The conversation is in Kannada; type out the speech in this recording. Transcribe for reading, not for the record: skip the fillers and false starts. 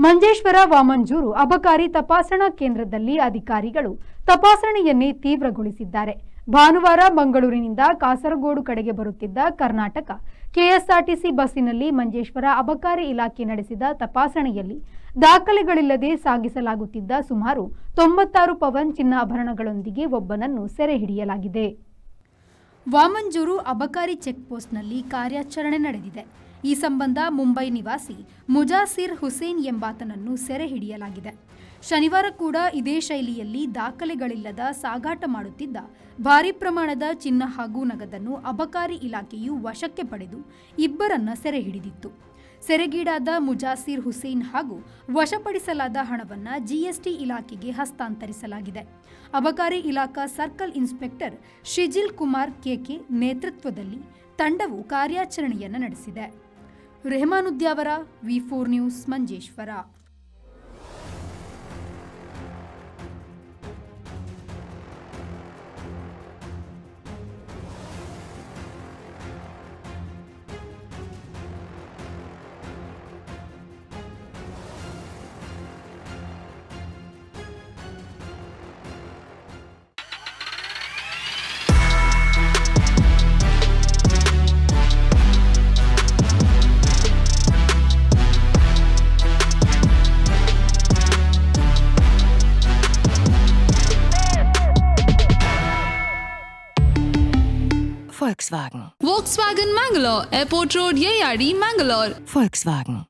ಮಂಜೇಶ್ವರ ವಾಮಂಜೂರು ಅಬಕಾರಿ ತಪಾಸಣಾ ಕೇಂದ್ರದಲ್ಲಿ ಅಧಿಕಾರಿಗಳು ತಪಾಸಣೆಯನ್ನೇ ತೀವ್ರಗೊಳಿಸಿದ್ದಾರೆ. ಭಾನುವಾರ ಮಂಗಳೂರಿನಿಂದ ಕಾಸರಗೋಡು ಕಡೆಗೆ ಬರುತ್ತಿದ್ದ ಕರ್ನಾಟಕ ಕೆಎಸ್ಆರ್ಟಿಸಿ ಬಸ್ಸಿನಲ್ಲಿ ಮಂಜೇಶ್ವರ ಅಬಕಾರಿ ಇಲಾಖೆ ನಡೆಸಿದ ತಪಾಸಣೆಯಲ್ಲಿ ದಾಖಲೆಗಳಿಲ್ಲದೆ ಸಾಗಿಸಲಾಗುತ್ತಿದ್ದ ಸುಮಾರು 96 ಪವನ್ ಚಿನ್ನಾಭರಣಗಳೊಂದಿಗೆ ಒಬ್ಬನನ್ನು ಸೆರೆ ಹಿಡಿಯಲಾಗಿದೆ. ವಾಮಂಜೂರು ಅಬಕಾರಿ ಚೆಕ್ಪೋಸ್ಟ್ನಲ್ಲಿ ಕಾರ್ಯಾಚರಣೆ ನಡೆದಿದೆ. ಈ ಸಂಬಂಧ ಮುಂಬೈ ನಿವಾಸಿ ಮುಜಾಸಿರ್ ಹುಸೇನ್ ಎಂಬಾತನನ್ನು ಸೆರೆ ಹಿಡಿಯಲಾಗಿದೆ. ಶನಿವಾರ ಕೂಡ ಇದೇ ಶೈಲಿಯಲ್ಲಿ ದಾಖಲೆಗಳಿಲ್ಲದ ಸಾಗಾಟ ಮಾಡುತ್ತಿದ್ದ ಭಾರೀ ಪ್ರಮಾಣದ ಚಿನ್ನ ಹಾಗೂ ನಗದನ್ನು ಅಬಕಾರಿ ಇಲಾಖೆಯು ವಶಕ್ಕೆ ಪಡೆದು ಇಬ್ಬರನ್ನ ಸೆರೆ ಹಿಡಿದಿತ್ತು. ಸೆರೆಗೀಡಾದ ಮುಜಾಸಿರ್ ಹುಸೇನ್ ಹಾಗೂ ವಶಪಡಿಸಲಾದ ಹಣವನ್ನು ಜಿಎಸ್ಟಿ ಇಲಾಖೆಗೆ ಹಸ್ತಾಂತರಿಸಲಾಗಿದೆ. ಅಬಕಾರಿ ಇಲಾಖಾ ಸರ್ಕಲ್ ಇನ್ಸ್ಪೆಕ್ಟರ್ ಶಿಜಿಲ್ ಕುಮಾರ್ ಕೆಕೆ ನೇತೃತ್ವದಲ್ಲಿ ತಂಡವು ಕಾರ್ಯಾಚರಣೆಯನ್ನು ನಡೆಸಿದೆ. ರೆಹಮಾನುದ್ಯಾವರ, ವಿ4 news, Manjeshwar. Volkswagen. Volkswagen Mangalore, Airport Road, Yayadi, Mangalore. Volkswagen.